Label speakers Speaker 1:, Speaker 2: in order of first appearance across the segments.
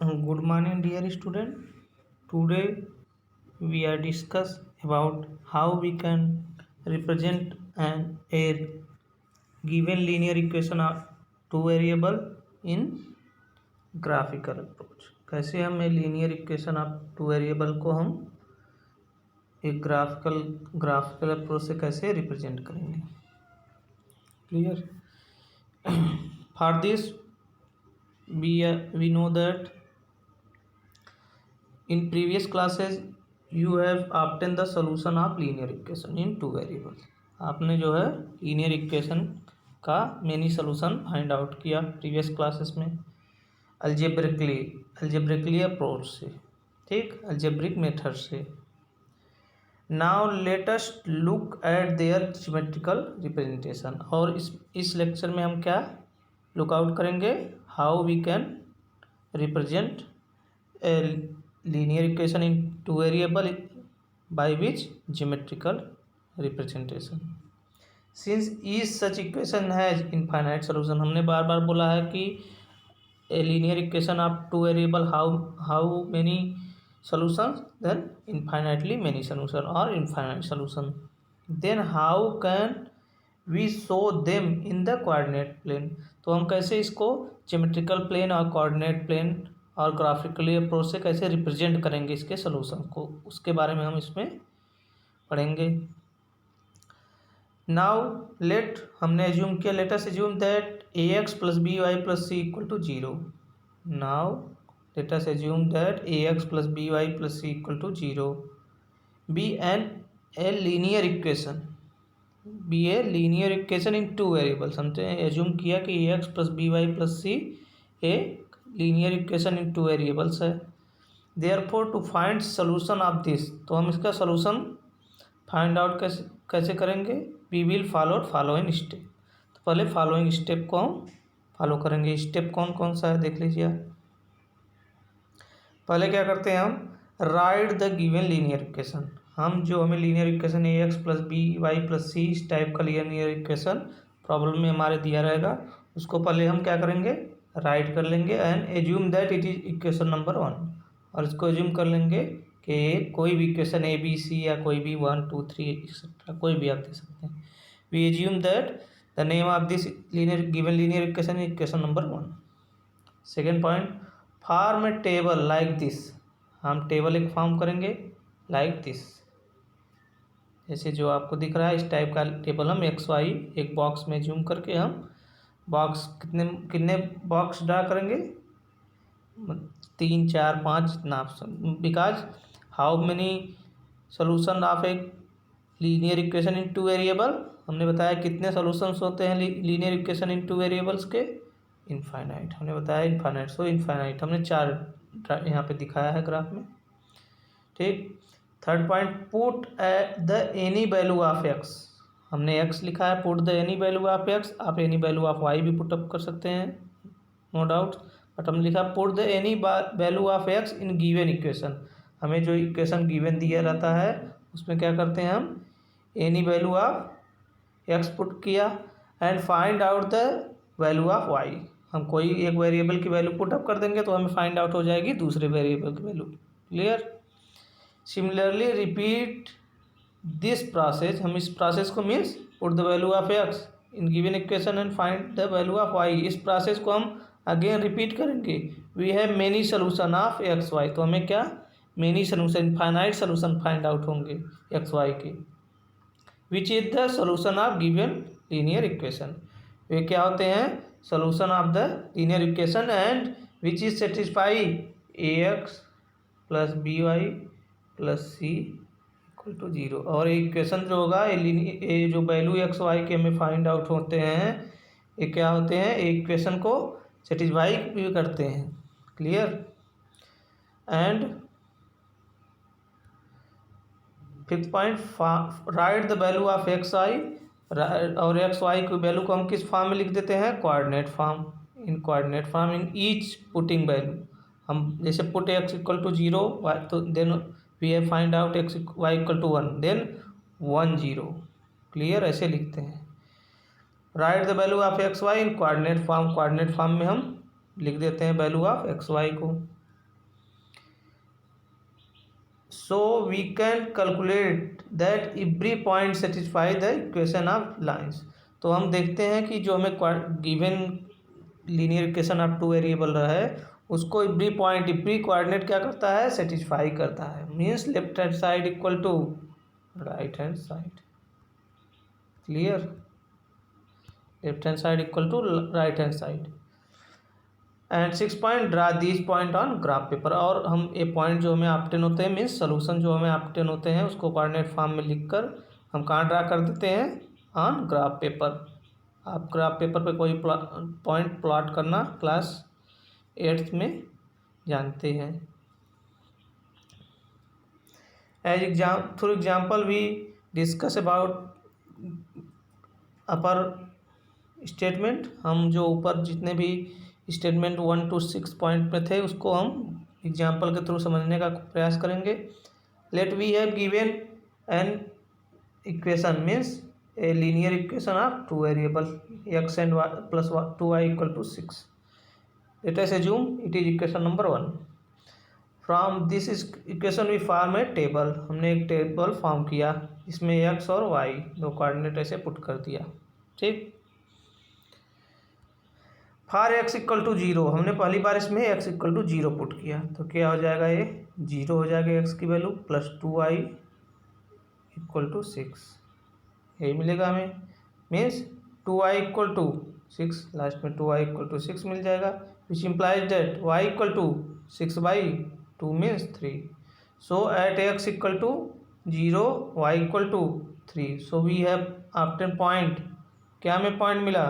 Speaker 1: Good morning, dear student. Today we are discuss about how we can represent a given linear equation of two variable in graphical approach. कैसे हम एक linear equation of two variable को हम एक graphical approach से कैसे represent करेंगे. Clear? For this we know that in previous classes you have obtained the solution of linear equation in two variables. आपने जो है linear equation का many solution फाइंड आउट किया प्रीवियस क्लासेस में algebrically approach से, ठीक, algebraic method से. Now let us look at their geometrical representation. और इस लेक्चर में हम क्या लुक आउट करेंगे, how we can represent a linear equation in two variable by which geometrical representation. Since each such equation has infinite solution, हमने बार बार बोला है कि a linear equation of two variable how many solutions, then infinitely many solution or infinite solution. Then how can we show them in the coordinate plane. तो हम कैसे इसको geometrical plane और coordinate plane और ग्राफिकली अप्रोच से कैसे represent करेंगे इसके सोल्यूशन को, उसके बारे में हम इसमें पढ़ेंगे. नाउ हमने एज्यूम किया, let us assume that ax + by + c = 0. Now let us assume that ax + by + c = 0 be a linear equation in two variables. हमने एज्यूम किया कि ax + by + c a linear equation in two variables है. Therefore to find solution of this, तो हम इसका solution find out कैसे करेंगे, we will following step. तो पहले फॉलोइंग स्टेप को हम फॉलो करेंगे. स्टेप कौन कौन सा है देख लीजिए. पहले क्या करते हैं, हम right the given linear equation. हम जो हमें linear equation ax + by + c इस टाइप का लीनियर इक्वेशन प्रॉब्लम में हमारे दिया रहेगा, उसको पहले हम क्या करेंगे, राइट कर लेंगे and assume that it is equation number 1. और इसको एज्यूम कर लेंगे कि कोई भी इक्वेशन ए बी सी या कोई भी 1 2 3 एक्सेट्रा कोई भी आप दे सकते हैं. We assume that the name of this given linear equation is equation number 1. Second point, form a table like this. हम टेबल एक फॉर्म करेंगे लाइक दिस, जैसे जो आपको दिख रहा है इस टाइप का टेबल हम एक्स वाई एक बॉक्स में जूम करके हम बॉक्स कितने बॉक्स ड्रा करेंगे, 3 4 5 जितना आप, because how many solution of A linear equation in two variable, हमने बताया कितने सोल्यूशंस होते हैं linear equation in two variables के, इनफाइनाइट. हमने बताया इनफाइनाइट, सो इनफाइनाइट हमने 4 यहाँ पे दिखाया है ग्राफ में, ठीक. Third point, put the any value of x. हमने x लिखा है, put the any value of x. आप एनी वैल्यू ऑफ y भी पुटअप कर सकते हैं, नो डाउट, बट हमने लिखा put the any value of x in given equation. हमें जो इक्वेशन गिवन दिया रहता है उसमें क्या करते हैं, हम any value of x put किया and find out the value of y. हम कोई एक वेरिएबल की वैल्यू पुटअप कर देंगे तो हमें फाइंड आउट हो जाएगी दूसरे वेरिएबल की value. Clear. Similarly repeat this process. हम इस प्रोसेस को means put the value of x in given equation and find the value of y. इस प्रोसेस को हम अगेन रिपीट करेंगे. We have many solution of X Y, तो हमें क्या many solution, infinite solution find out होंगे X Y के. Which is the solution of given linear equation. वे क्या होते हैं, solution of the linear equation and which is satisfy ax + by + c = 0. और इक्वेशन जो होगा ये जो वैल्यू एक्स वाई के हमें फाइंड आउट होते हैं, ये क्या होते हैं, इक्वेशन को सेटिस्फाई भी करते हैं. Clear. And fifth point, write the value of X Y. और एक्स वाई की वैल्यू को हम किस फॉर्म में लिख देते हैं, coordinate form. In coordinate form in each putting value. हम जैसे पुट x = 0 तो then we have find out x y = 1, then 1 0. Clear. ऐसे लिखते हैं. Write the value of X Y in coordinate form. Coordinate form में हम लिख देते हैं वैल्यू ऑफ एक्स वाई को. so we can calculate that every point satisfy the equation of lines। तो हम देखते हैं कि जो हमें given linear equation of two variable रहा है उसको एवरी पॉइंट एवरी कोऑर्डिनेट क्या करता है, सेटिस्फाई करता है। Means left hand side equal to right hand side. Clear? Left hand side equal to right hand side. And 6 point draw these point on graph paper. और हम ये point जो हमें ऑब्टेन होते हैं मीन्स सोल्यूशन जो हमें ऑब्टेन होते हैं उसको कोऑर्डिनेट फॉर्म में लिखकर हम कहाँ ड्रा कर देते हैं, ऑन ग्राफ पेपर। आप ग्राफ पेपर पे कोई पॉइंट प्लॉट करना क्लास 8th में जानते हैं। Through example we discuss about upper statement. हम जो ऊपर जितने भी स्टेटमेंट 1 to 6 पॉइंट पे थे उसको हम एग्जाम्पल के थ्रू समझने का प्रयास करेंगे। Let we have given an equation means a linear equation of two variable x and y plus 2y equal to 6। let us assume it is equation number 1। from this equation we form a table। हमने एक table form किया इसमें x और y दो coordinate ऐसे put कर दिया। ठीक। फॉर x इक्वल टू 0 हमने पहली बार इसमें x इक्वल टू 0 पुट किया तो क्या हो जाएगा, ये 0 हो जाएगा x की value plus 2y equal to 6 यही मिलेगा हमें। Means 2y equal to 6 last में 2y इक्वल टू 6 मिल जाएगा which implies that y equal to 6/2 means 3। So at x equal to 0 y equal to 3। So we have obtain point, क्या हमें point मिला,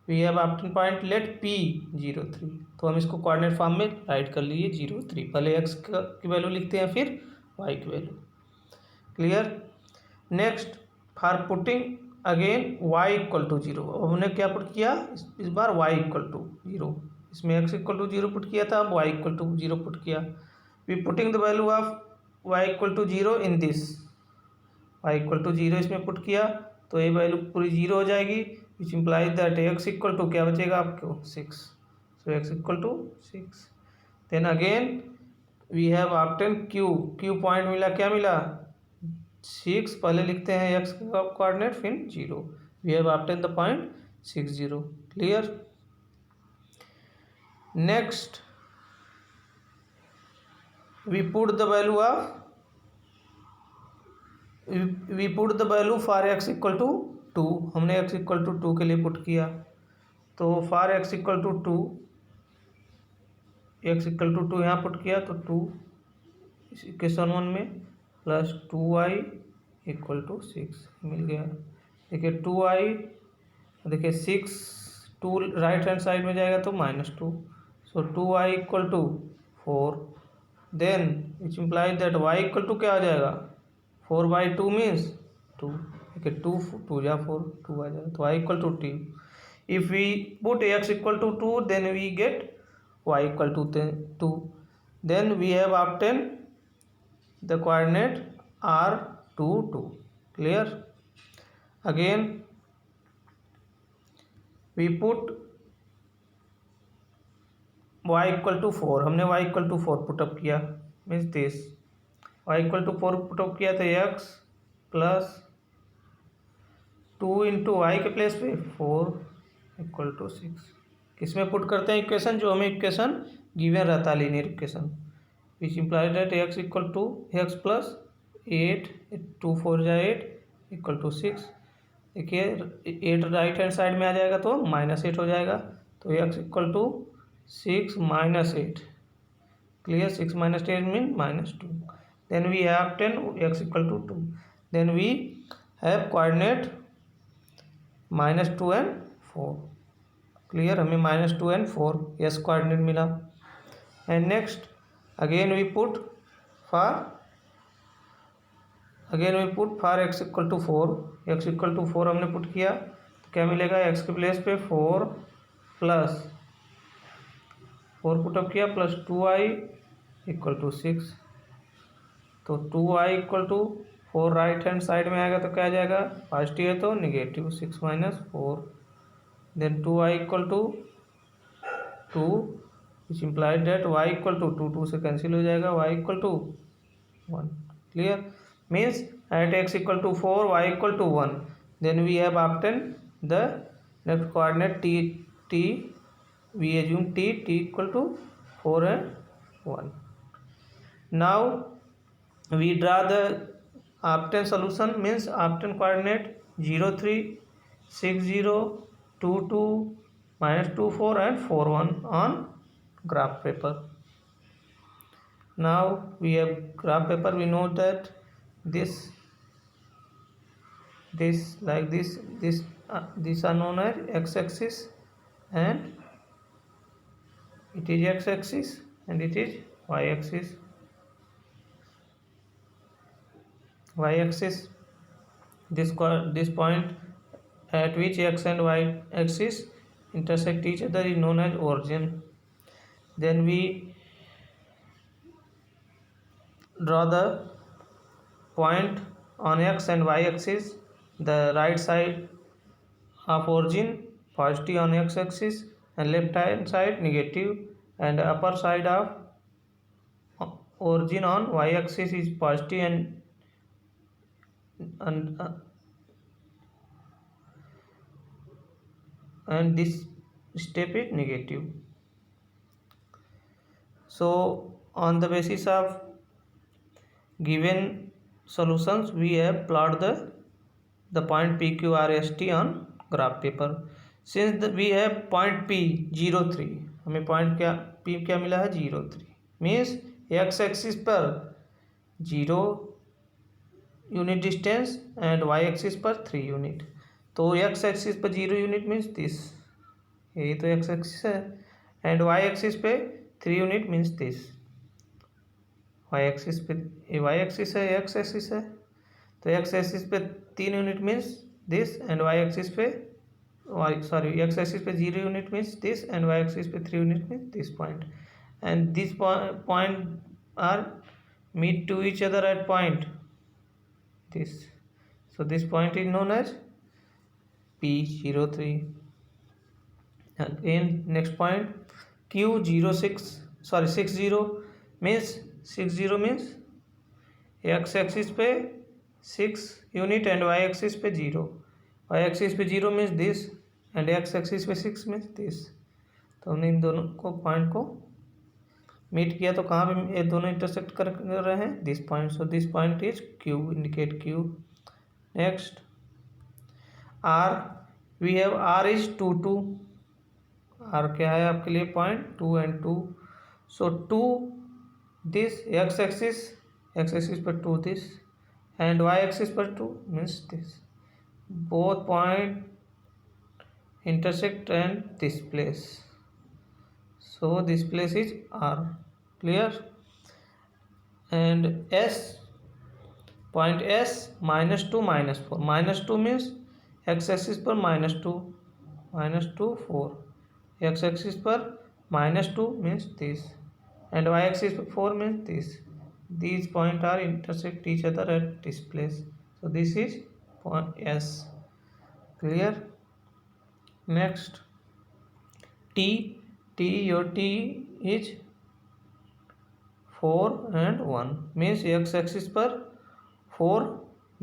Speaker 1: we have obtain point let p 0 3। तो हम इसको coordinate form में right कर लिए 0 3। पहले x की वैल्यू लिखते हैं फिर y की value. Clear? Next for putting again y equal to 0। अब हमने क्या पुट किया इस बार y इक्वल टू 0। इसमें x इक्वल टू 0 पुट किया था, अब y इक्वल टू 0 पुट किया। We putting the value of y equal to 0 in this, y equal to 0 इसमें पुट किया तो ये वैल्यू पूरी 0 हो जाएगी which implies that x equal to क्या बचेगा आपको 6। So x equal to 6। Then again we have obtain q point मिला, क्या मिला 6। पहले लिखते हैं x का कोऑर्डिनेट फिर 0। We have obtain the point 6 0। Clear? Next we put the value for x equal to 2। हमने x इक्वल टू 2 के लिए पुट किया तो for x equal to 2 x equal to 2 यहाँ पुट किया तो 2 इस इक्वेशन 1 में प्लस 2y इक्वल टू 6 मिल गया। देखिए 2y, देखिए 6 2 राइट हैंड साइड में जाएगा तो -2। So 2y equal to 4। Then which implies that y equal to क्या आ जाएगा 4/2 मीन्स 2। देखिए 2 2 जा 4 2 आ जाएगा तो y equal to 2। If we put x equal to 2 then we get y equal to 2। Then we have obtain the coordinate are 2 2। clear? again we put y equal to 4। हमने y equal to 4 put up किया means this y equal to 4 put up किया तो x plus 2 into Y के place पे 4 equal to 6। किस में put करते हैं इक्वेशन, जो हमें इक्वेशन गिवन रहता है linear equation which implies that x equal to x plus 8 2 4 जा 8 इक्वल टू 6। देखिए 8 राइट हैंड साइड में आ जाएगा तो -8 हो जाएगा तो x equal to 6 -8। Clear? 6 - 8 mean -2। Then we have 10 x equal to 2। Then we have coordinate -2 and 4। क्लियर? हमें -2 and 4 यस कोऑर्डिनेट मिला। And next again we put for x equal to 4। x equal to 4 हमने put किया तो क्या मिलेगा, x के place पे 4 प्लस 4 पुटअप किया प्लस 2y इक्वल टू 6। तो 2y equal to 4 right hand side में आएगा तो क्या आ जाएगा, पॉजिटिव है तो negative 6 - 4। Then 2y equal to 2 which implied that y equal to 2 2 से कैंसिल हो जाएगा, y equal to 1. Clear? Means at x equal to 4, y equal to 1. Then we have obtained the next coordinate t. We assume t equal to 4 and 1. Now we draw the obtained solution, means obtained coordinate 0, 3, 6, 0, 2, 2, -2, 4 and 4, 1 on graph paper. Now we have graph paper. We know that these are known as x-axis, and it is x-axis and it is y-axis. Y-axis, this point at which x and y axis intersect each other is known as origin. Then we draw the point on x and y axis. The right side of origin positive on x axis and left hand side negative, and upper side of origin on y axis is positive and this step is negative. So on the basis of given solutions, we have plotted the point PQRST on graph paper. Since we have point P 0, 3, हमें point P क्या मिला है 0, 3, means x axis पर 0 unit distance and y axis पर 3 unit. तो x axis पर 0 unit means this, यही तो x एक्सिस है, एंड y एक्सिस पे 3 unit means this. y axis पे y एक्सिस है, x एक्सिस है, तो x एक्सिस पे 3 unit means this, and y axis पे x एक्सिस पे 0 unit means this, and y axis पे 3 unit means this point, and this point are meet to each other at point this. So this point is known as P03. Again next point Q60 means 60 means x axis पे 6 unit and y axis पे 0. y axis पे 0 means this and x axis पे 6 means this. तो हमने इन दोनों को point को meet किया, तो कहाँ पे ये दोनों इंटरसेक्ट कर रहे हैं, this point. So this point is Q, indicate Q. Next R, we have R is 2, 2. R क्या है आपके लिए point 2 and 2. So 2 this x axis पर 2 दिस एंड y एक्सिस पर 2 means this. Both point intersect and this place. So this place is R. Clear? And S, point S -2, -4. -2 means x axis पर -2, 4. x axis पर -2 means this, and y axis पर 4 means this. These points are intersect each other at this place. So this is point S. Clear? Next your T is 4 and 1 means x axis पर 4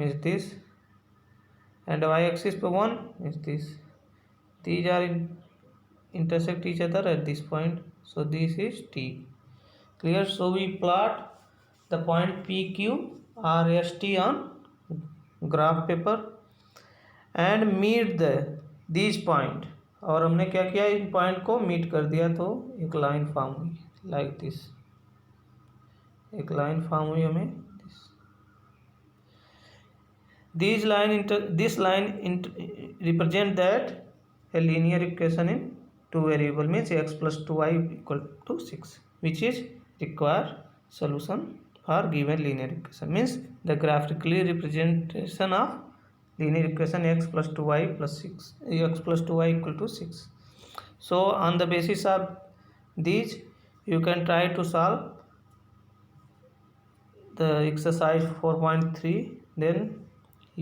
Speaker 1: means this and y axis पर 1 means this. These are intersect each other at this point. So this is T. Clear? So we plot the point PQRST on graph paper and meet these point. और हमने क्या किया, इन point को meet कर दिया, तो एक लाइन फॉर्म हुई लाइक दिस. एक लाइन फॉर्म हुई हमें this line represent that A linear equation in 2 variable means x + 2y = 6 which is require solution for given linear equation. Means the graphically representation of linear equation x + 2y + 6, x + 2y = 6. So on the basis of these you can try to solve the exercise 4.3. then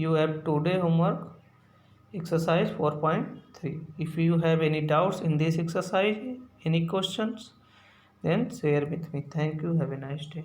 Speaker 1: you have today homework exercise 4.3. if you have any doubts in this exercise, any questions, then share with me. Thank you. Have a nice day.